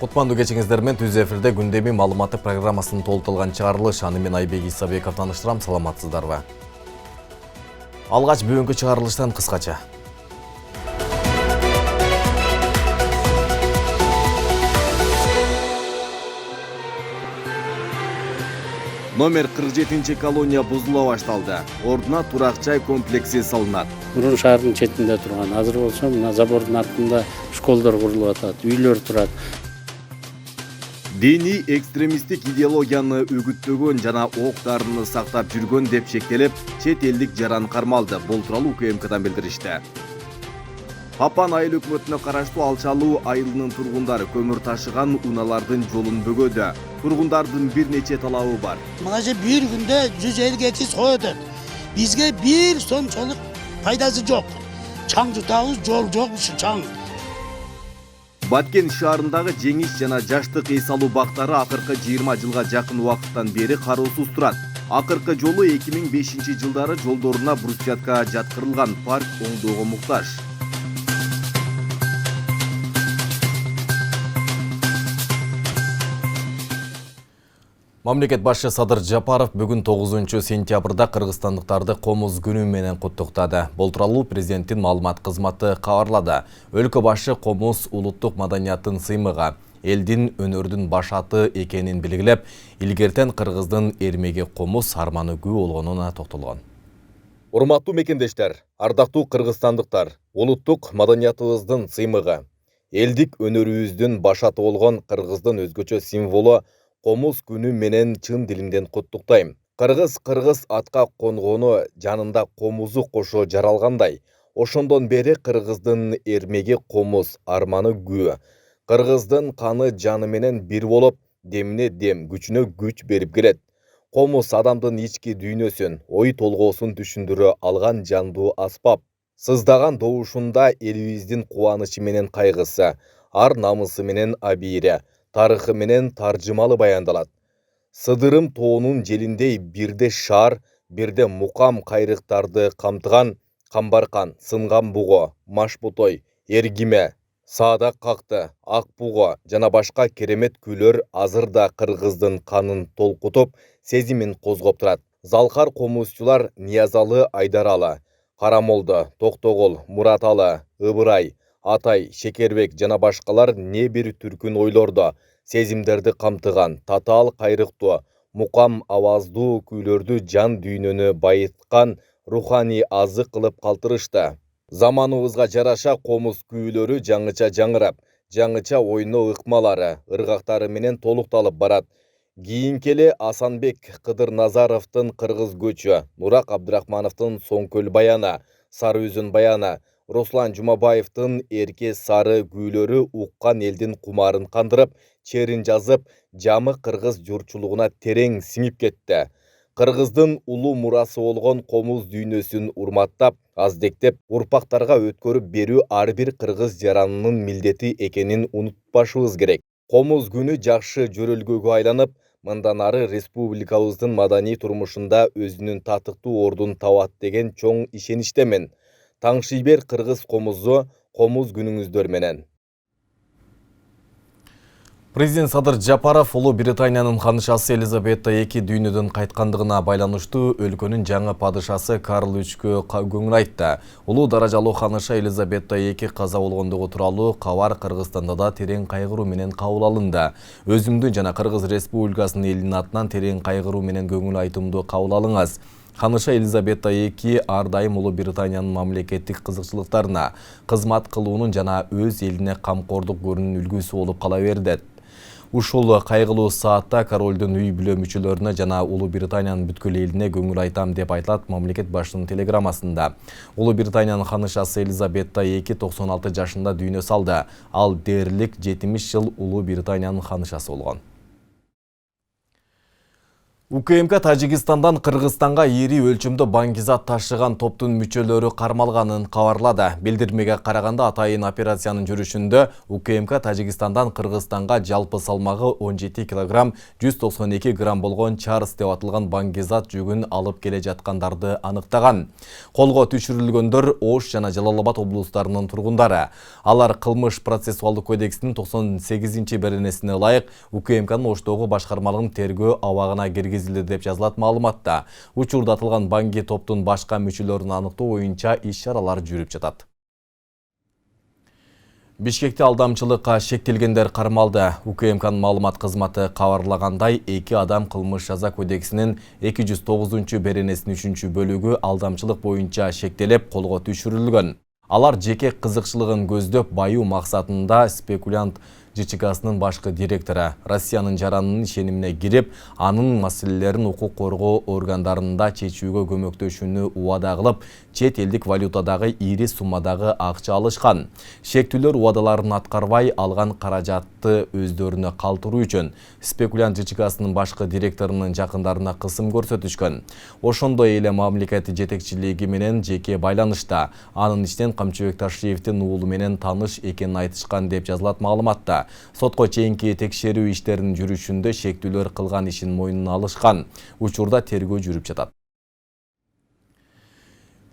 Кутмандуу кечиңиздер менен түз эфирде күндөмү маалыматы программасынын толтурулган чыгарылыш. Аны мен Айбек Исабеков тааныштырам. Саламатсыздарбы? Алгач бүгүнкү чыгарылыштан кыскача. Номер 47 колония бузула башталды. Ордуна турак жай комплекси салынат. Мурун шаардын четинде турган, азыр болсо мына забордун артында школдор курулуп атат, үйлөр турат. Дини экстремисттик идеологияны үгүттөгөн жана оқ-дарыны сактап жүргөн деп шектелип, чет элдик жаран кармалды. Бул тууралуу УКМКдан билдиришти. Папан айыл өкмөтүнө караштуу Алчалуу айылынын тургундары көмүр ташыган унаалардын жолун бөгөдү. Тургундардын бир нече талабы бар. Мына бир күндө 150 сой өтөт. Бизге бир сончолук пайдасы жок. Чаң жутабыз, жол жок, ушу чаң. Баткен шаарындагы жеңиш жана жаштык эс алуу бактары акыркы 20 жылга жакын убакыттан бери кароосуз турат. Акыркы жолу 2005 жылдары жолдоруна брусчатка жаткырылган, парк оңдоого муктаж. Мамлекет башчы Садыр Жапаров бүгүн 9 сентябрда кыргызстандыктарды Комуз күнү менен куттуктады. Бул тууралуу президенттин маалымат кызматы кабарлады. Өлкө башы Комуз улуттук маданияттын сыймыгы, элдин өнөрдүн башаты экенин белгилеп, илгертен кыргыздын эрмеги Комуз арманы күү болгонуна токтолгон. Урматтуу мекендештер, ардактуу кыргызстандыктар, улуттук маданиятыбыздын сыймыгы, элдик өнөрүбүздүн башаты болгон кыргыздын өзгөчө символу Комуз күнү менен чын дилимден куттуктайм. Кыргыз атка конгону жанында комузу кошо жаралгандай. Ошондон бери кыргыздын эрмеги Комуз арманы күү. Кыргыздын каны жаны менен бир болуп, демине дем, күчүнө күч берип келет. Комуз адамдын ички дүйнөсүн, ой толгоосун түшүндүрө алган жандуу аспап. Сыздаган добушунда элибиздин кубанычы менен кайгысы, ар намысы менен абийири, тарыхы менен таржымалы баяндалат. Сыдырым тоонун желиндей бирде шаар, бирде мукам кайрыктарды камтыган Камбаркан, Сынган буго, Машботой, Эргиме, Саадак какты, Ак буго жана башка керемет күйлөр азырда кыргыздын канын толкутуп, сезимин козгоп турат. Залкар комузчулар Ниязалы Айдаралы, Карамолду, Токтогул, Мураталы, Ыбырай, Атай, Шекербек жана башкалар не бир түркүн ойлордо, сезимдерди камтыган, татаал кайрыктуу, мукам аваздуу күйлөрдү жан дүйнөнү байыткан руханий азык кылып калтырышты. Заманыбызга жараша Комуз күйлөрү жаңыча жаңырап, жаңыча ойно ыкмалары, ыргактары менен толукталып барат. Кийинкеле Асанбек Кыдырназаровдун Кыргыз көчү, Нурак Абдрахмановдун Соңкөл баяны, Сары Үзүн баяны, Руслан Жумабаевдин Эрке Сары күйлөрү уккан элдин кумарын кандырып, черин жазып, жамы кыргыз журтчулугуна терең сиңип кетти. Кыргыздын улуу мурасы болгон Комуз дүйнөсүн урматтап, аздектеп, урпактарга өткөрүп берүү ар бир кыргыз жаранынын милдети экенин унутпашыбыз керек. Комуз күнү жакшы жөрөлгөгө айланып, мындан ары республикабыздын маданий турмушунда өзүнүн татыктуу ордун табат деген чоң ишеничтемин. Таңшыйбер кыргыз комузу, Комуз күнүңүздөр менен. Президент Садыр Жапаров Улуу Британиянын ханышасы Елизавета II дүйнөдөн кайткандыгына байланыштуу өлкөнүн жаңы падышасы Карл III көңүл айтты. Улуу даражалуу ханыша Елизавета II каза болгондугу тууралуу кабар Кыргызстанда да терең кайгыруу менен кабыл алынды. Өзүмдүн жана Кыргыз Республикасынын элинин атынан терең кайгыруу менен көңүл айтымды кабыл алыңыз. Ханыша Елизавета II ар дайым Улуу Британиянын мамлекеттик кызыкчылыктарына кызмат кылуунун жана өз элине камкордук көрүүнүн үлгүсү болуп кала берди. Ушул кайгылуу саатта королдун үй бүлө мүчөлөрүнө жана Улуу Британиянын бүткүл элине көңүл айтам деп айтылат мамлекет башчынын телеграммасында. Улуу Британиянын ханышасы Елизавета II 96 жашында дүйнө салды. Ал дээрлик 70 жыл Улуу Британиянын ханышасы болгон. УКМК Тажикстандан Кыргызстанга ири өлчөмдө баңгизат ташыган топтун мүчөлөрү кармалганын кабарлады. Билдирмеге караганда атайын операциянын жүрүшүндө УКМК Тажикстандан Кыргызстанга жалпы салмагы 17 кг 192 грамм болгон Чарс деп атылган баңгизат жүгүн алып келе жаткандарды аныктаган. Колго түшүрүлгөндөр Ош жана Жалал-Абад облустарынын тургундары. Алар кылмыш процессуалдык кодексинин 98-беренесине ылайык УКМКнын Оштогу башкармалыгын тергөө абагына киргизилди деп жазылат маалыматта. Учурда атылган баңги топтун башка мүчөлөрүн аныктоо боюнча иш-чаралар жүрүп жатат. Бишкекте алдамчылыкка шектелгендер кармалды. УКМКнын маалымат кызматы кабарлагандай, 2 адам кылмыш жаза кодексинин 209-беренесинин 3-бөлүгү алдамчылык боюнча шектелип, колго түшүрүлгөн. Алар жеке кызыкчылыгын көздөп, баюу максатында спекулянт ЖЧКсынын башкы директору Россиянын жаранынын ишенимине кирип, анын маселелерин укук коргоо органдарында чечүүгө көмөктөшүүнү убада кылып, чет элдик валютадагы ири суммадагы акча алышкан. Шектүүлөр убадаларын аткарбай, алган каражатты өздөрүнө калтыруу үчүн спекулянт ЖЧКсынын башкы директорунун жакындарына кысым көрсөтүшкөн. Ошондой эле мамлекет жетекчилиги менен жеке байланышта. Анын ичинен Камчыбек Ташиевдин уулу менен таныш экенин айтышкан деп жазылат маалыматта. Сотко чейинки текшерүү иштеринин жүрүшүндө шектүүлөр кылган ишин мойнуна алышкан. Учурда тергөө жүрүп жатат.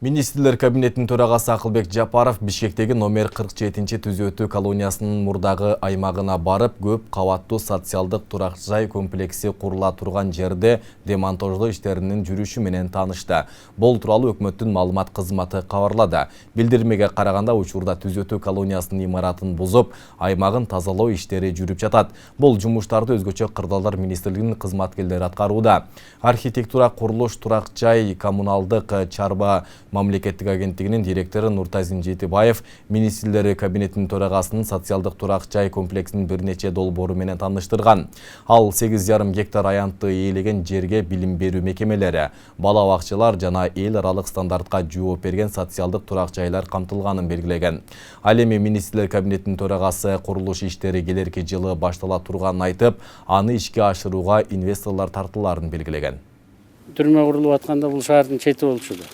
Министрлер кабинетinin төрагасы Акылбек Жапаров Бишкектеги номер 47-түзөтүү колониясынын мурдагы аймагына барып, көп кабаттуу социалдык турак жай комплекси курула турган жерде демонтаждоо иштеринин жүрүшү менен таанышты. Бул тууралуу өкмөттүн маалымат кызматы кабарлады. Билдирмеге караганда, учурда түзөтүү колониясынын имаратын бузуп, аймагын тазалоо иштери жүрүп жатат. Бул жумуштарды өзгөчө кырдаалдар министрлигинин кызматкерлери аткарууда. Архитектура, курулуш, турак жай, коммуналдык чарба мамлекеттик агенттигинин директору Нуртазин Жетибаев министрлер кабинетинин төрагасынын социалдык турак жай комплексинин бир нече долбоору менен тааныштырган. Ал 8,5 гектар аянтты ээлеген жерге билим берүү мекемелери, бала бакчалар жана эл аралык стандартка жооп берген социалдык турак жайлар камтылганын белгилеген. Ал эми министрлер кабинетинин төрагасы курулуш иштери келерки жылы баштала турганын айтып, аны ишке ашырууга инвесторлор тартууларын белгилеген. Түрмө курулуп атканда бул шаардын чети болчу да.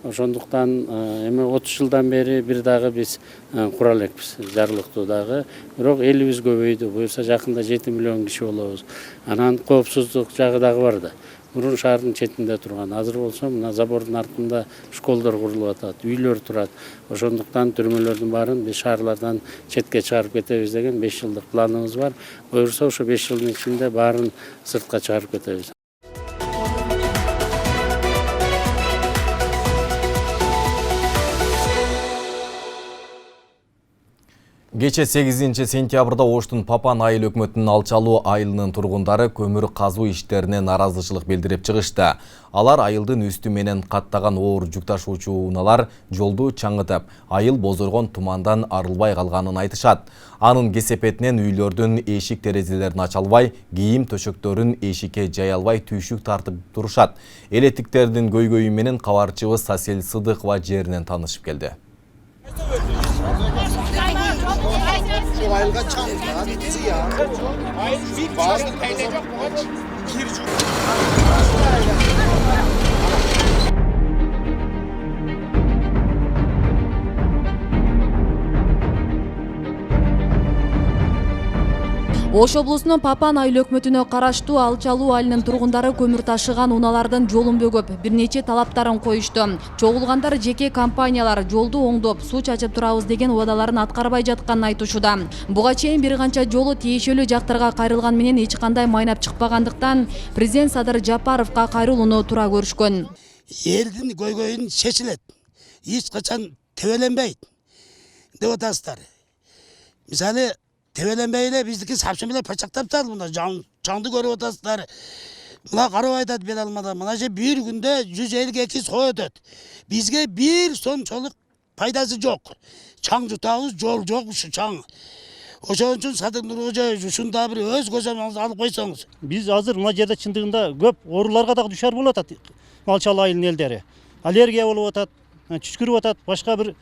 Ошондуктан эми 30 жылдан бери бир дагы биз кура элекпиз, жарлыктуу дагы. Бирок элибиз көбөйдү. Буюрса жакында 7 миллион киши болобуз. Анан коопсуздук жагы дагы бар да. Мурун шаардын четинде турган. Азыр болсо мына забордун артында школдор курулуп атат, үйлөр турат. Ошондуктан түрмөлөрдүн баарын биз шаарлардан четке чыгарып кетебиз деген 5 жылдык планыбыз бар. Буюрса ошо 5 жылдын ичинде баарын сыртка чыгарып кетебиз. Кече 8-сентябрда Оштун Папан айыл өкмөтүнүн алчалуу айылынын тургундары көмүр казуу иштерине наразычылык билдирип чыгышты. Алар айылдын үстү менен каттаган оор жүк ташуучу унаалар жолду чаңытып, айыл бозоргон тумандан арылбай калганын айтышат. Анын кесепетинен үйлөрдүн эшик терезелерин ача албай, кийим төшөктөрүн эшикке жай албай түйшүк тартып турушат. Электиктердин көйгөйү менен кабарчыбыз Сасел Сыдыкова жеринен таанышып келди. Ayılga çağırdılar, ziyan. Bazı kircü. Ош облусунун Папан айыл өкмөтүнө караштуу алчалуу айылынын тургундары көмүр ташыган унаалардын жолун бөгөп, бир нече талаптарын коюшту. Чогулгандар жеке компаниялар жолду оңдоп, суу чачып турабыз деген убадаларын аткарбай жатканын айтышууда. Буга чейин бир канча жолу тиешелүү жактарга кайрылган менен эч кандай майнап чыкпагандыктан президент Садыр Жапаровго кайрылууну туура көрүшкөн. Элдин көйгөйүн чечилет. Эч качан тебеленбейт деп атасыздар. Мисалы тебеленбей эле биздики сапчы менен пачактаптыр, мына жаңды көрүп атасыздар. Мына карап айтат бел алмада, мына же бир күндө 150-200 кой өтөт. Бизге бир сомчолук пайдасы жок. Чаң жутабыз, жол жок ушу чаң. Ошон үчүн Садыр Нуркожоевич ушунда бир өз көзөмөлүңүздү алып койсоңуз. Биз азыр мына жерде чындыгында көп ооруларга дагы душар болуп атат. Алчалуу айылдын элдери. Аллергия болуп атат, түшкүрүп атат, башка бир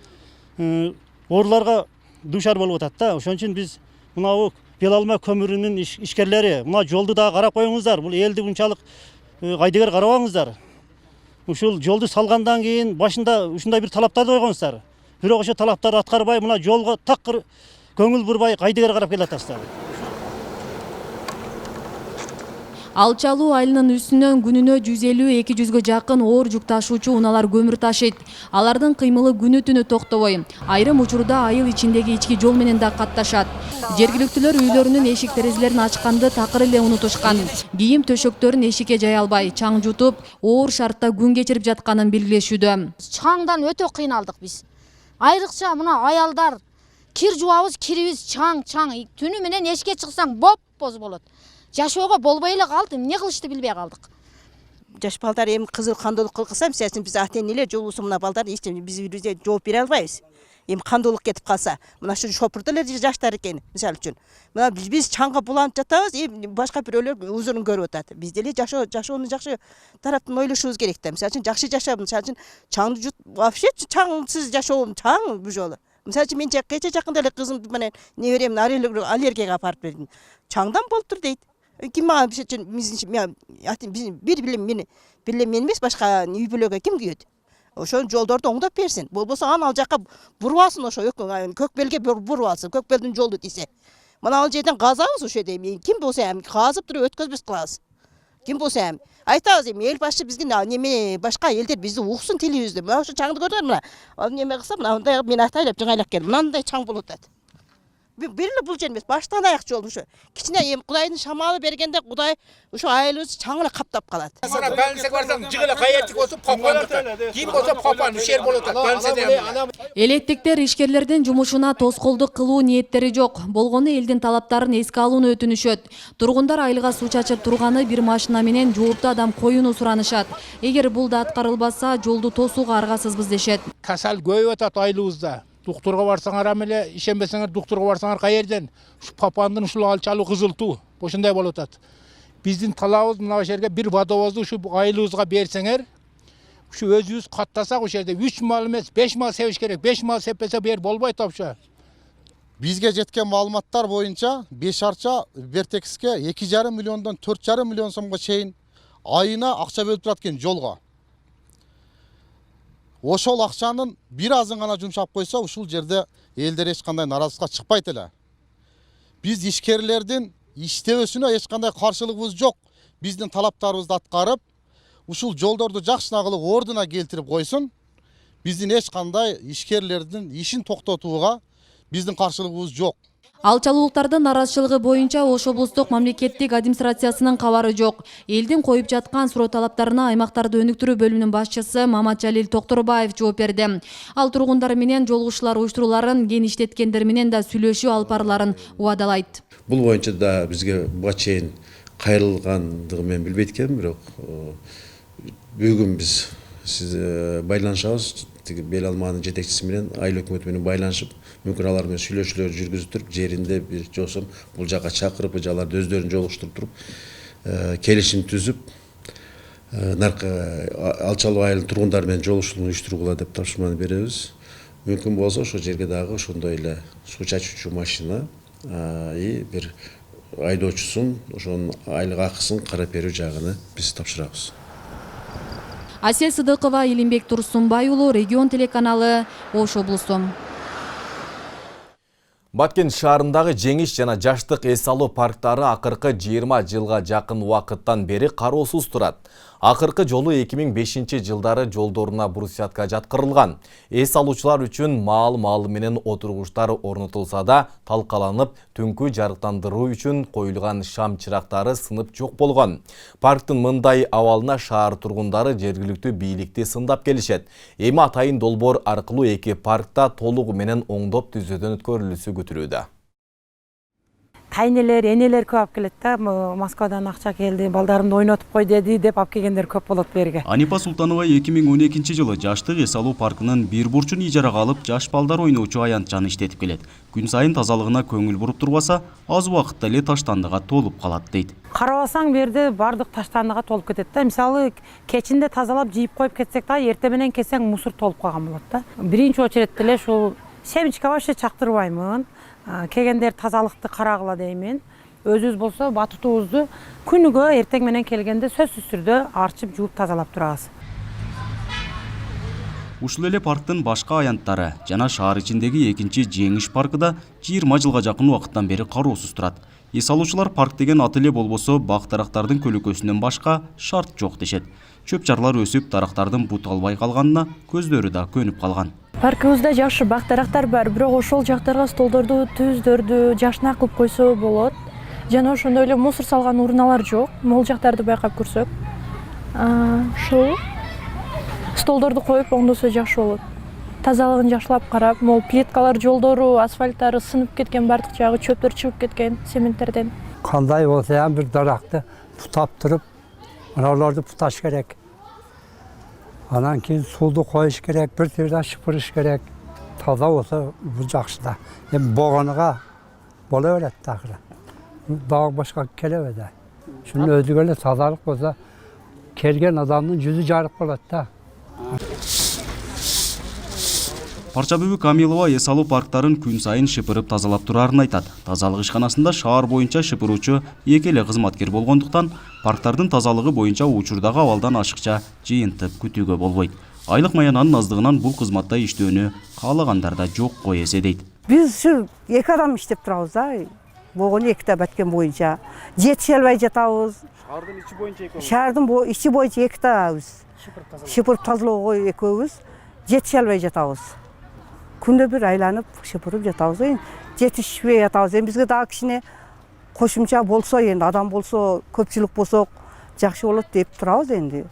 ооруларга душар болуп атат да. Ошон үчүн биз мына бел алма көмүрүнүн ишкерлери мына жолду дагы карап коюңуздар. Бул элди унчалык кайдыгер карабаңыздар. Ушул жолду салгандан кийин башында ушундай бир талаптарды койгонсуздар. Бирок ошо талаптарды аткарбай мына жолго такыр көңүл бурбай кайдыгер карап келатасыздар. Алчалуу айылынын үстүнөн күнүнө 150-200 жакын оор жүк ташуучу унаалар көмүр ташыйт. Алардын кыймылы күнү түнү токтобой. Айрым учурда айыл ичиндеги ички жол менен да катташат. Жергиликтүүлөр үйлөрүнүн эшик терезелерин ачканды такыр эле унутушкан. Кийим төшөктөрүн эшикке жая албай, чаң жутуп, оор шартта күн кечирип жатканын белгилешүүдө. Чаңдан өтө кыйналдык биз. Айрыкча мына аялдар кир жуабыз, кирибиз чаң. Түнү менен эшикке чыксаң боп-боз болот. Жашоого болбой эле калды, эмне кылышты билбей калдык. Жаш балдар эми кызыл кандоолук кылса, мисалы биз ата-энелер жолубузду мына балдар биз жооп бере албайбыз. Эми кандоолук кетип калса, мына ушу шопурда эле жаштар экен, мисалы үчүн. Мына биз чаңга буланып жатабыз, эми башка бирөөлөр узурун көрүп атат. Биз деле жашоону жакшы тараптан ойлошубуз керек да. Мисалы үчүн жакшы жашап, мисалы үчүн чаңды жут, вообще чаңсыз жашоо чаң бул жолу. Мисалы үчүн мен кече жакында эле кызымды менен неберемдин аллергияга апарып бердим. Чаңдан болуп тур дейт. Ким мага бир билем мен эмес, башка үй бүлөгө ким күйөт? Ошол жолдорду оңдоп берсин. Болбосо ал жака буруп алсын, ошо көкбелге буруп алсын, көкбелдин жолу десе. Мына ал жерден казабыз ошо эми ким болсо эми казып туруп өткөзбөс кылабыз. Ким болсо эми айтабыз эми эл башы биздин неме башка элдер бизди уксун тилибизди. Мына ошо чаңды көрдүңөр мына. Ал неме кылса мындай мен атайлап жыңайлап келдим. Мындай чаң болуп атат. Бириле бул жер эмес, баштан аяк жол ушу. Кичине эми Кудайдын шамалы бергенде Кудай ушу айылыбызды чаң эле каптап калат. Мына больница барсаң жыгыла каятчык болсо попан. Ким болсо попан шер болуп атат. Больницада. Электиктер ишкерлердин жумушуна тоскоолдук кылуу ниеттери жок. Болгону элдин талаптарын эске алууну өтүнүшөт. Тургундар айылга суу чачып турганы бир машина менен жооптуу адам коюуну суранышат. Эгер бул да аткарылбаса, жолду тосууга аргасызбыз дешет. Касал көйүп атат айылыбызда. Доктурга барсаңар амеле, ишенбесеңер доктурга барсаңар каерден? Ушу папандын ушул алчалуу кызылтуу, ошондой болуп атат. Биздин талабыбыз мына жерге бир водовозду ушу айылыбызга берсеңер, ушу өзүбүз каттасак ошол жерде 3 мал эмес, 5 мал себиш керек. 5 мал сеппесе бер болбойт опчо. Бизге жеткен маалыматтар боюнча 5 арча Бертекске 2,5 миллиондон 4,5 миллион сомго чейин айына акча бөлүп турат экен жолго. Ошол акчанын бир азын гана жумшап койсо, ушул жерде элдер эч кандай наразылыкка чыкпайт эле. Биз ишкерлердин иштебесине эч кандай каршылыгыбыз жок. Биздин талаптарыбызды аткарып, ушул жолдорду жакшына кылып ордуна келтирип койсун. Биздин эч кандай ишкерлердин ишин токтотууга биздин каршылыгыбыз жок. Алчалуулуктардын наразычылыгы боюнча Ош облустук мамлекеттик администрациясынын кабары жок. Элдин коюп жаткан суроо талаптарына аймактарды өнүктүрүү бөлүмүнүн башчысы Маматжалил Токторбаев жооп берди. Ал тургундар менен жолугушуулар уюштурууларын, кен иштеткендер менен да сүйлөшүү алып барыларын убадалайт. Бул боюнча да бизге буга чейин кайрылгандыгын мен билбейт экенмин, бирок бүгүн биз байланышабыз. Бел алманын жетекчиси менен айыл өкмөтү менен байланышып, мүмкүн алар менен сүйлөшүүлөр жүргүзүп туруп, жеринде бир жосом бул жака чакырып, аларды өздөрүн жолугуштуруп туруп, келишим түзүп, алчалуу айылдын тургундары менен жолугушуулук уюштургула деп тапшырманы беребиз. Мүмкүн болсо ошол жерге дагы ошондой эле суу чачуучу машина бир айдоочусун, ошонун айлык акысын карап берүү жагына биз тапшырабыз. Асел Сыдыкова, Илимбек Турсунбай уулу, Регион телеканалы, Ош облусу. Баткен шаарындагы жеңиш жана жаштык эс алуу парктары акыркы 20 жылга жакын убакыттан бери кароосуз турат. Акыркы жолу 2005 жылдары жолдоруна брусчатка жаткырылган. Эс алуучулар үчүн маал менен отургучтар орнотулса да, талкаланып, түнкү жарыктандыруу үчүн коюлган шам чырактары сынып жок болгон. Парктын мындай абалына шаар тургундары жергиликтүү бийликти сындап келишет. Эми атайын долбоор аркылуу эки паркта толугу менен оңдоп түзүүдөн өткөрүлүүсү күтүлүүдө. Кайнелер, энелер көп алып келет да, Москвадан акча келди, балдарымды ойнотуп кой деди деп алып келгендер көп болот берге. Анипа Султанова 2012 жылы жаштык эс алуу паркынын бир бурчун ижарага алып, жаш балдар ойноочу аянтчаны иштетип келет. Күн сайын тазалыгына көңүл буруп турбаса, аз убакытта эле таштандыга толуп калат дейт. Карабасаң берди бардык таштандыга толуп кетет да. Мисалы, кечинде тазалап жийип коюп кетсек да, эртең менен келсең мусор толуп калган болот да. Биринчи очередте эле ушул семечке вообще чактырбаймын. Келгендер тазалыкты карагыла деймин. өзүбүз болсо батутубузду күнүгө эртең менен келгенде сөзсүз түрдө арчып жууп тазалап турабыз. Ушул эле парктын башка аянттары жана шаар ичиндеги экинчи Жеңиш паркы да 20 жылга жакын убакыттан бери кароосуз турат. Эс алуучулар парк деген аты эле болбосо бак дарактардын көлөкөсүнөн башка шарт жок дешет. Чөп чарлар өсүп, дарактардын бут албай калганына көздөрү да көнүп калган. Паркыбызда жакшы бак дарактар бар, бирок ошол жактарга столдорду, түздөрдү жашнак кылып койсо болот. Жана ошондой эле мусор салган урналар жок. Могул жактарды байкап көрсөк. Ошол столдорду коюп оңдосо жакшы болот. Тазалыгын жакшылап карап, могул плиткалар, жолдору, асфальттары сынып кеткен, бардык жагы чөптөр чыгып кеткен цементтерден. Кандай болсо ham bir даракты путап туруп, аналарды путаш керек. Анан кийин сууду коюш керек, бир тирда шыпырыш керек. Таза болсо бул жакшы да. Эми болгонуга боло берет такыр. Дагы башка келебе да. Шунун өзүгө эле тазалык болсо келген адамдын жүзү жарык болот да. Парчабүбү Камилова эс алуу парктарын күн сайын шыпырып тазалап турарын айтат. Тазалык ишканасында шаар боюнча шыпыруучу эки эле кызматкер болгондуктан парктардын тазалыгы боюнча учурдагы абалдан ашыкча жыйынтык күтүүгө болбойт. Айлык маянанын аздыгынан бул кызматта иштөөнү каалагандар да жок го эсе дейт. Биз ушу эки адам иштеп турабыз да. Болгону эките баткен боюнча жетише албай жатабыз. Шаардын ичи боюнча экөөбүз. Шаардын ичи боюнча экитебиз. Шыпырып тазалоого экөөбүз жетише албай жатабыз. Күндө бир айланып шыпырып жатабыз. Жетишпей жатабыз. Эми бизге дагы кичине кошумча болсо, энди адам болсо, көпчүлүк болсок жакшы болот деп турабыз энди.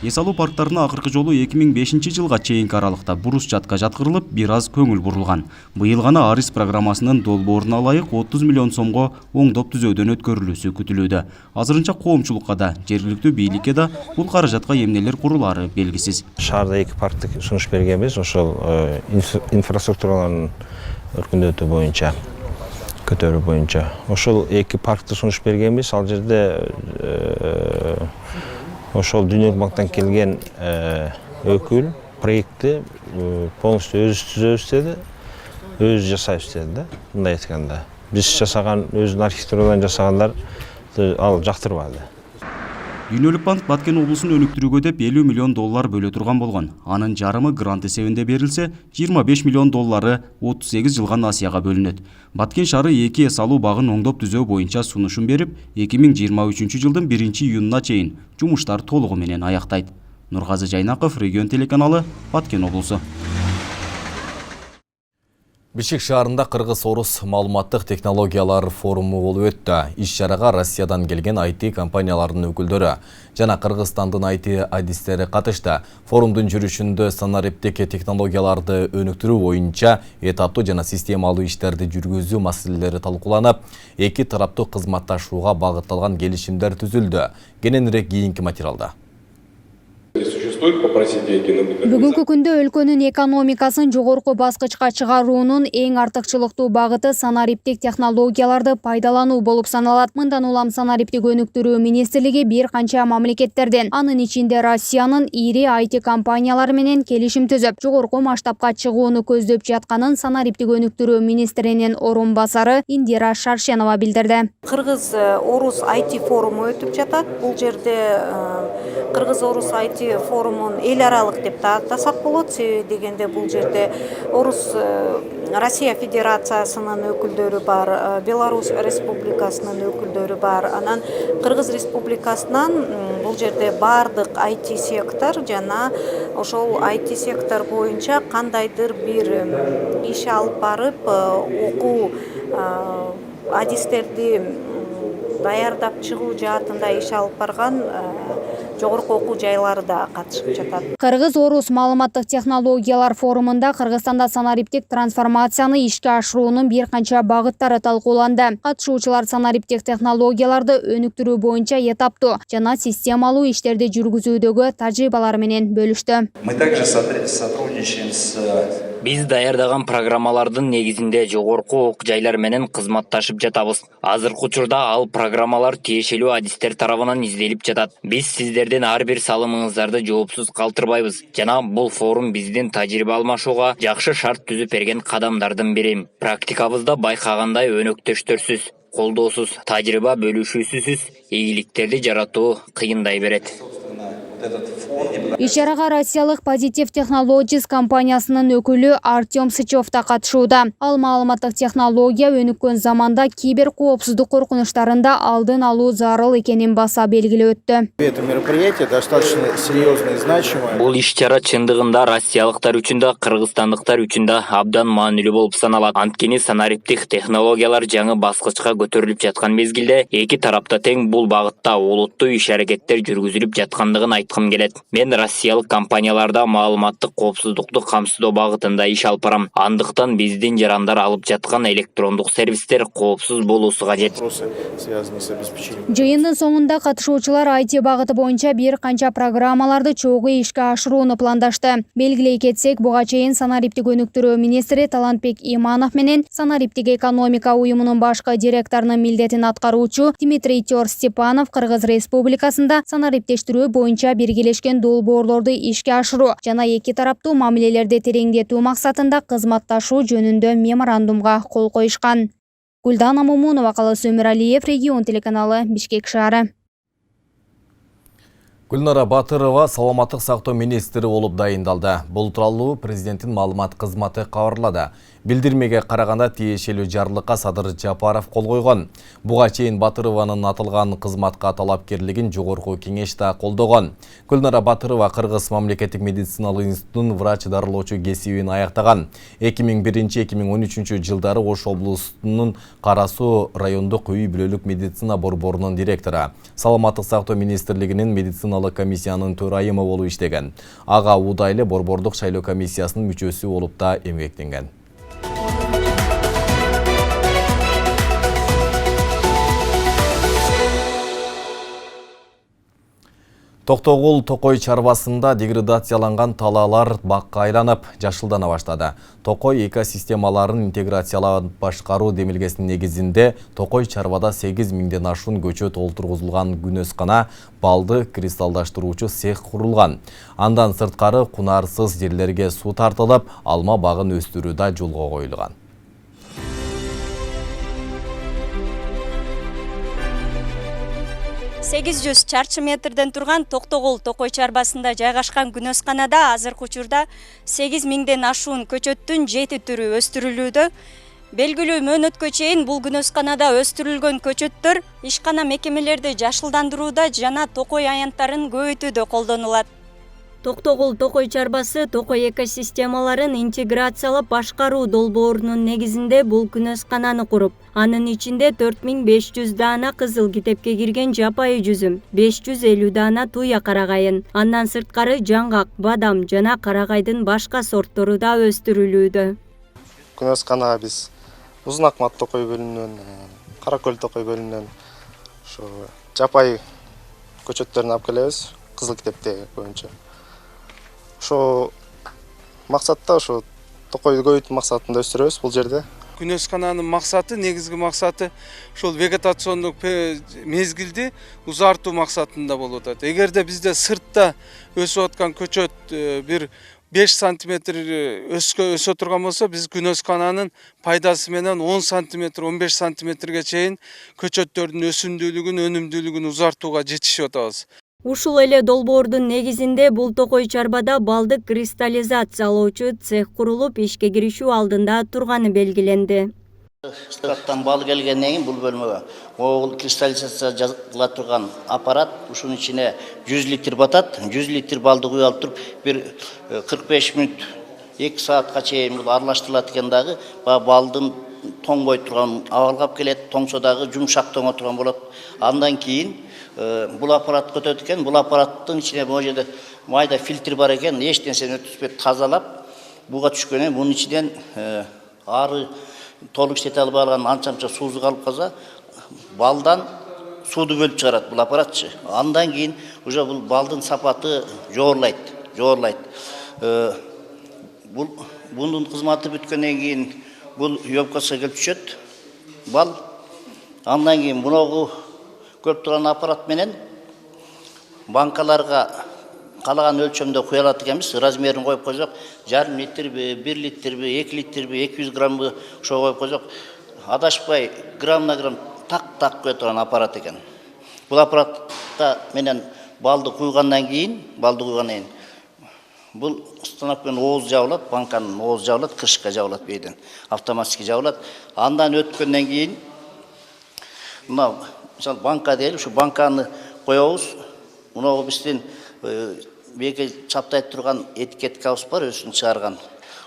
Эс алуу парктарына акыркы жолу 2005 жылга чейинки аралыкта брусчатка жаткырылып, бир аз көңүл бурулган. Быйыл гана Арис программасынын долбооруна ылайык 30 миллион сомго оңдоп түзөөдөн өткөрүлүүсү күтүлүүдө. Азырынча коомчулукка да, жергиликтүү бийликке да бул каражатка эмнелер курулары белгисиз. Шаарда эки паркты сунуш бергенбиз, ошол инфраструктуралардын өркүндөтүү боюнча, көтөрүү боюнча. Ошол эки паркты сунуш бергенбиз, ал жерде ошол Дүниелик банктан келген өкүл проектти полностью өзүбүз түзөбүз деди, өзүбүз жасайбыз деди да. Мындай айтканда, биз жасаган өзүнүн архитектурадан жасагандар ал жактырбады. Дүниелик банк Баткен облусун өнүктүрүүгө деп 50 миллион доллар бөлө турган болгон. Анын жарымы грант эсебинде берилсе, 25 миллион доллары 38 жылга насыяга бөлүнөт. Баткен шаары 2 эс алуу багын оңдоп түзөө боюнча сунушун берип, 2023 жылдын 1-июнуна чейин жумуштар толугу менен аяктайт. Нургазы Жайнаков, Регион телеканалы, Баткен облусу. Бишкек шаарында Кыргыз-Орус маалыматтык технологиялар форуму болуп өттү. Иш-чарага Россиядан келген IT компанияларынын өкүлдөрү жана Кыргызстандын IT адистери катышты. Форумдун жүрүшүндө санариптик технологияларды өнүктүрүү боюнча этаптуу жана системалуу иштерди жүргүзүү маселелери талкууланып, эки тараптуу кызматташууга багытталган келишимдер түзүлдү. Кененирээк кийинки материалда. Бүгүнкү күндө өлкөнүн экономикасын жогорку баскычка чыгаруунун эң артыкчылыктуу багыты санариптик технологияларды пайдалануу болуп саналат. Мындан улам санариптик өнүктүрүү министрлиги бир канча мамлекеттерден, анын ичинде Россиянын ири IT компаниялары менен келишим түзүп, жогорку масштабка чыгууну көздөп жатканын санариптик өнүктүрүү министринин орун басары Индира Шаршенова билдирди. Кыргыз-Орус IT форуму өтүп жатат. Бул жерде Кыргыз-Орус IT форумун эл аралык деп атасак болот. Себеби дегенде бул жерде Россия Федерациясынын өкүлдөрү бар, Беларусь Республикасынын өкүлдөрү бар, анан Кыргыз Республикасынан бул жерде бардык IT сектор жана ошол IT сектор боюнча кандайдыр бир иш алып барып, окуу адистерди даярдап чыгуу жаатында иш алып барган жогорку окуу жайлары да катышып жатат. Кыргыз-Орус маалыматтык технологиялар форумунда Кыргызстанда санариптик трансформацияны ишке ашыруунун бир канча багыттары талкууланды. Катышуучулар санариптик технологияларды өнүктүрүү боюнча этаптуу жана системалуу иштерди жүргүзүүдөгү тажрыйбалар менен бөлүштү. Мы также сотрудничаем с Биз даярдаган программалардын негизинде жогорку окуу жайлар менен кызматташып жатабыз. Азыркы учурда ал программалар тиешелүү адистер тарабынан изделип жатат. Биз сиздердин ар бир салымыңыздарды жоопсуз калтырбайбыз. Жана бул форум биздин тажрыйба алмашууга жакшы шарт түзүп берген кадамдардын бири. Практикабызда байкагандай өнөктөштөрсүз. колдоосуз, тажрыйба бөлүшүүсүз ийгиликтерди жаратуу кыйындай берет. Иш-чарага Россиялык Positive Technologies компаниясынын өкүлү Артем Сычев та катышууда. Ал маалыматтык технология өнүккөн заманда кибер коопсуздук коркунучтарында алдын алуу зарыл экенин баса белгилеп өттү. Это мероприятие достаточно серьезное и значимое. Бул иш-чара чындыгында россиялыктар үчүн да, кыргызстандыктар үчүн да абдан маанилүү болуп саналат. Анткени санариптик технологиялар жаңы баскычка көтөрүлүп жаткан мезгилде эки тарапта тең бул багытта олуттуу иш-аракеттер жүргүзүлүп жаткандыгын айткым келет. Мен россиялык компанияларда маалыматтык коопсуздукту камсыздоо багытында иш алып барам. Андыктан биздин жарандар алып жаткан электрондук сервистер коопсуз болуусу кажет. Жыйындын соңунда катышуучулар IT багыты боюнча бир канча программаларды чогуу ишке ашырууну пландашты. Белгилей кетсек, буга чейин санариптик өнүктүрүү министри Талантбек Иманов менен санариптик экономика уюмунун башкы директорунун милдетин аткаруучу Дмитрий Тёр-Степанов Кыргыз Республикасында санариптештирүү боюнча биргелешкен долбоорлорду ишке ашыруу жана эки тараптуу мамилелерди тереңдетүү максатында кызматташуу жөнүндө меморандумга кол коюшкан. Гүлдана Момунова, Калыс Өмүралиев, Регион телеканалы, Бишкек шаары. Гүлнара Батырова саламаттык сактоо министри болуп дайындалды. Бул тууралуу президенттин маалымат кызматы кабарлады. Билдирмеге караганда тиешелүү жарлыкка Садыр Жапаров кол койгон. Буга чейин Батырованын атылган кызматка талапкерлигин жогорку кеңеш да колдогон. Гүлнара Батырова Кыргыз мамлекеттик медициналык институтунун врач дарылоочу кесибин аяктаган. 2001-2013 жылдары Ош облусунун Кара Суу райондук үй бүлөлүк медицина борборунун директору. Саламаттык сактоо министрлигинин медициналык комиссиянын төрайымы болуп иштеген. Ага удайлы борбордук шайлоо комиссиясынын мүчөсү болуп да эмгектенген. Токтогул Токой чарбасында деградацияланган талаалар бакка айланып, жашылдана баштады. Токой экосистемаларын интеграциялап башкаруу демилгесинин негизинде Токой чарбада 8000ден ашуун көчөт олтургузулган күнөскана, балды кристалдаштыруучу цех курулган. Андан сырткары кунарсыз жерлерге суу тартылып, алма багын өстүрүү да жолго коюлган. 800 чарчы метрден турган Токтогул Токой чарбасында жайгашкан күнөсканада азыркы учурда 8000ден ашуун көчөттүн 7 түрү өстүрүлүүдө. Белгилүү мөөнөткө чейин бул күнөсканада өстүрүлгөн көчөттөр ишкана мекемелерди жашылдандырууда жана Токой аянттарын көбөйтүүдө колдонулат. Токтогул Токой чарбасы Токой экосистемаларын интеграциялап башкаруу долбоорунун негизинде бул күнөскананы куруп, анын ичинде 4500 даана кызыл китепке кирген жапайы жүзүм, 550 даана туя карагайын, андан сырткары жаңгак, бадам жана карагайдын башка сорттору да өстүрүлүүдө. Күнөсканага биз Узун Акмат Токой бөлүмүнөн, Каракөл Токой бөлүмүнөн ушу жапайы көчөттөрүн алып келебиз, кызыл китепте боюнча. Ошо максатта ошо Токойду көбөйтүү максатында өстүрөбүз бул жерде. Күнөскананын максаты, негизги максаты ошол вегетациондук мезгилди узартуу максатында болуп атат. Эгерде бизде сыртта өсүп аткан көчөт бир 5 сантиметр өсө турган болсо, биз күнөскананын пайдасы менен 10 сантиметр, 15 сантиметрге чейин көчөттөрдүн өсүмдүүлүгүн, өнүмдүүлүгүн узартууга жетишип атабыз. Ушул эле долбоордун негизинде бул Токой чарбада балды кристаллизациялоочу цех курулуп, ишке киришүү алдында турганы белгиленди. Штаттан бал келгенден кийин бул бөлмөгө ол кристаллизация жазыла турган аппарат, ушунун ичине 100 литр батат, 100 литр балды куюп алып туруп, бир 45 мүнөт 2 саатка чейин бул аралаштырылат экен дагы, балдын тоңбой турган абалгап келет, тоңсо дагы жумшак тоңо турган болот. Андан кийин бул аппарат өтөт экен, бул аппараттын ичине бул жерде майда фильтр бар экен, эч нерсени өткүзбөй тазалап, буга түшкөнүн мунун ичинен ары толук иштете албаган анча-мынча суузу калып калса, балдан сууду бөлүп чыгарат бул аппаратчы. Андан кийин уже бул балдын сапаты жогорулайт. Бунун кызматы бүткөндөн кийин бул ёмкостко келип түшөт бал. Андан кийин муногу көп турган аппарат менен банкаларга калаган өлчөмдө куя алат экенбиз. Размерин коюп койсок, 0,5 литрби, 1 литрби, 2 литрби, 200 граммбы ошо коюп койсок, адашпай граммна грамм так көтө турган аппарат экен. Бул аппаратта менен балды куйгандан кийин, бул станокпен ооз жабылат, банканын ооз жабылат, крышка жабылат бейден, автоматически жабылат. Андан өткөндөн кийин мына мисалы банка дейли, ушу банканы коебуз. Мына биздин беге чаптайт турган этикеткабыз бар, өзүн чыгарган.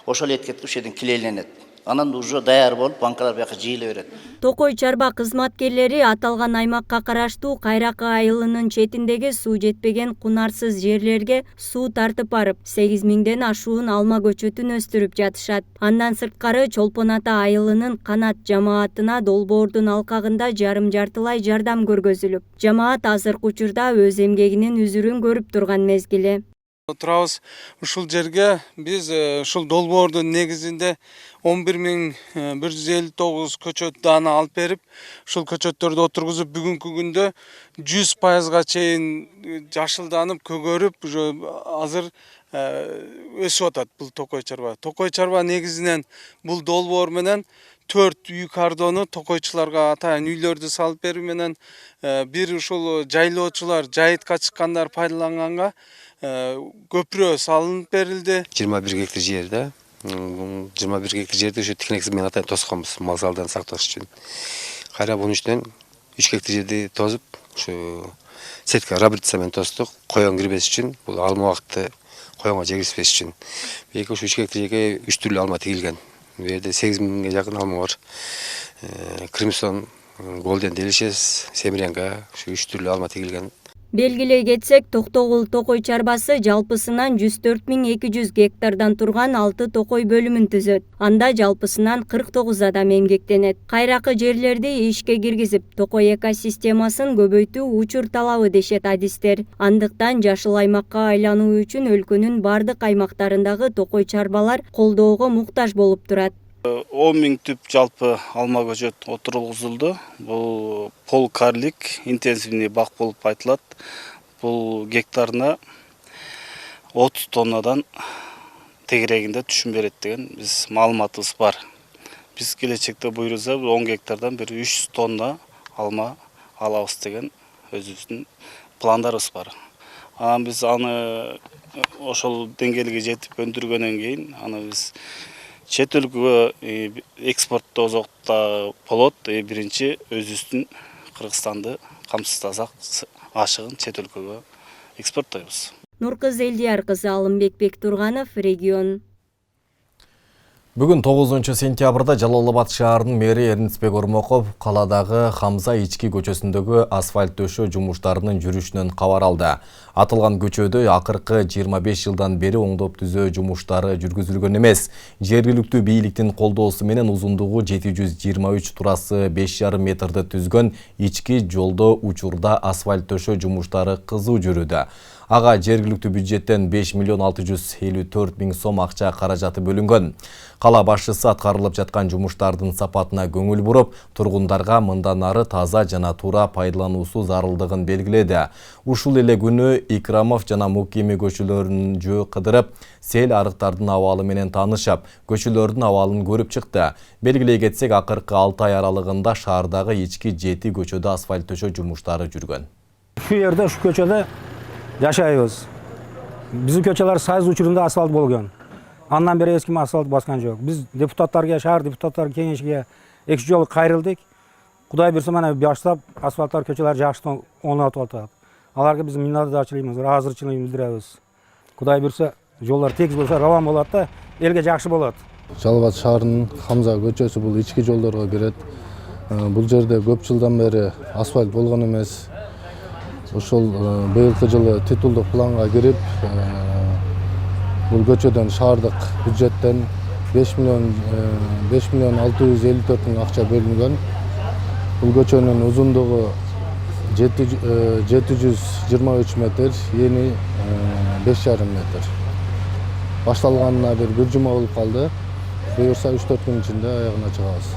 Ошол этикетке ушеден килейленет. Анан уже даяр болуп, банкалар бияка жыйыла берет. Токой чарба кызматкерлери аталган аймакка караштуу Кайракы айылынын четиндеги суу жетпеген кунарсыз жерлерге суу тартып барып, 8 миңден ашуун алма көчөтүн өстүрүп жатышат. Андан сырткары Чолпон Ата айылынын канат жамаатына долбоордун алкагында жарым-жартылай жардам көргөзүлүп, жамаат азыркы учурда өз эмгегинин үзүрүн көрүп турган мезгили. Турабыз ушул жерге биз ушул долбоордун негизинде 11.159 көчөт дана алып берип, ушул көчөттөрдү отургузуп бүгүнкү күндө 100%га чейин жашылданып, көгөрүп, азыр өсүп атат бул Токой чарба. Токой чарба негизинен бул долбоор менен 4 үй кардону токойчуларга атайын үйлөрдү салып берүү менен бир ушул жайлоочулар, жайытка чыккандар пайдаланганга көпүрө салынып берилди. 21 гектар жерде, 21 гектар жерде ушу тикенек менен атайын тосконбуз мал залдан сакташ үчүн. Кайра бунун үстүнөн 3 гектар жерди тозуп, ушу сетка рабрица менен тостук, коен кирбес үчүн, бул алма убакытты коенго жегирбес үчүн. Эки ушу 3 гектар жерге 3 түрлүү алма тигилген. Бу жерде 8 миңге жакын алма бар. Кримсон, Голден Делишес, Семиренга, ушу 3 түрлүү алма тигилген. Белгилей кетсек, Токтогул Токой чарбасы жалпысынан 104.200 гектардан турган 6 токой бөлүмүн түзөт. Анда жалпысынан 49 адам эмгектенет. Кайракы жерлерди ишке киргизип, токой экосистемасын көбөйтүү учур талабы дешет адистер. Андыктан жашыл аймакка айлануу үчүн өлкөнүн бардык аймактарындагы токой чарбалар колдоого муктаж болуп турат. 10 миң түп жалпы алма көчөт отургузулду. Бул полкарлик интенсивный бак болуп айтылат. Бул гектарына 30 тоннадан тегерегинде түшүм берет деген биз маалыматыбыз бар. Биз келечекте буйруза 10 гектардан бир 300 тонна алма алабыз деген өзүбүздүн пландарыбыз бар. Анан биз аны ошол деңгээлге жетип өндүргөндөн кийин аны биз чет өлкөгө экспорттоозокта болот. Биринчи өзүбүздүн Кыргызстанды камсыздасак, ашыгын чет өлкөгө экспорттойбуз. Нуркыз Элдияр кызы, Алымбек Бектурганов, регион. Бүгін 9 сентябрда Жалал-Абад шаарынын мэри Эрнисбек Ормоков каладагы Хамза Ички көчөсүндөгү асфальт төшөө жумуштарынын жүрүшүнөн кабар алды. Атылган көчөдө акыркы 25 жылдан бери оңдоп түзөө жумуштары жүргүзүлгөн эмес. Жергиликтүү бийликтин колдоосу менен узундугу 723 турасы 5,5 метрди түзгөн ички жолдо учурда асфальт төшөө жумуштары кызуу жүрүүдө. Ага жергиликтүү бюджеттен 5.654.000 сом акча каражаты бөлүнгөн. Кала башчысы аткарылып жаткан жумуштардын сапатына көңүл буруп, тургундарга мындан ары таза жана туура пайдалануусу зарылдыгын белгиледи. Ушул эле күнү Икрамов жана Мукими көчөлөрүн жөө кыдырып, сел арыктардын абалы менен таанышып, көчөлөрдүн абалын көрүп чыкты. Белгилей кетсек, акыркы 6 ай аралыгында шаардагы ички 7 көчөдө асфальт төшөө жумуштары жүргөн. Şu yerde, şu köçede yaşayıyoruz. Bizim köçeler sayız uçurumda asfalt bolgan. Andan beri eski asfalt baskan yok. Biz deputatlarga, şahar deputatlar kengeşiga 2 jol kayrıldık. Kuday birse mana başlap asfaltlar köçeler жакшы оңдоп атат. Аларга биз миннатдачылыгыбызды, ыраазычылыгыбызды билдиребиз. Kuday birse жолдор тегиз болсо раван болот да, элге жакшы болот. Жалал-Абад шаарынын Хамза көчөсү бул ички жолдорго кирет. Бул жерде көп жылдан бери асфальт болгон эмес. Ошол быйылкы жылы титулдук планга кирип, бул көчөдөн шаардык бюджеттен 5.654.000 акча бөлүнгөн. Бул көчөнүн узундугу 723 метр, ени 5,5 метр. Башталганына бир жума болуп калды. Буюрса 3-4 күн ичинде аягына чыгабыз.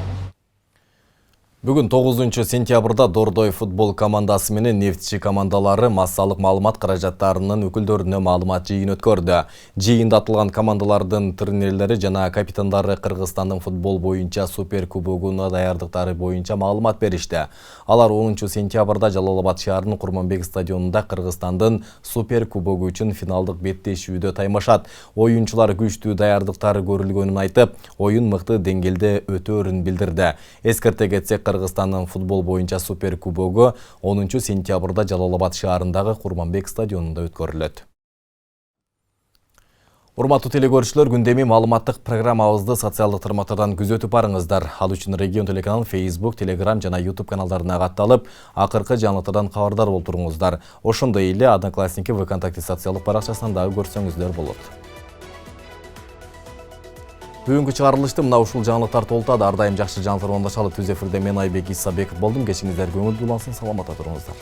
Бүгін 9 сентябрда Дордой футбол командасы менен нефтчи командалары массалык маалымат каражаттарынын өкүлдөрүнө маалымат жыйын өткөрдү. Жыйында атылган командалардын тренерлери жана капитандары Кыргызстандын футбол боюнча супер кубогуна даярдыктары боюнча маалымат беришти. Алар 10 сентябрда Жалал-Абад шаарынын Курманбек стадионунда Кыргызстандын супер кубогу үчүн финалдык беттешүүдө таймашат. Оюнчулар күчтүү даярдыктары көрүлгөнүн айтып, оюн мыкты деңгээлде өтөөрүн билдирди. Эскерте кетсек, Кыргызстандын футбол боюнча супер кубогу 10 сентябрда Жалал-Абад шаарындагы Курманбек стадионунда өткөрүлөт. Урматтуу телекөрүүчүлөр, күндөмү маалыматтык программабызды социалдык тармактардан күзөтүп барыңыздар. Ал үчүн Регион телеканал, Facebook, Telegram жана YouTube каналдарына катталып, акыркы жаңылыктардан кабардар болуп туруңуздар. Ошондой эле Одноклассники, ВКонтакте социалдык баракчасынан дагы көрсөңүздөр болот. Бүгүнкү чыгарылышты мына ушул жаңылыктар толтады. Ар дайым жакшы жаңылыктар оңдошалы. Түз эфирде мен Айбек Исабеков болдум. Кечиңиздер көңүлдүү улансын, саламатта туруңуздар.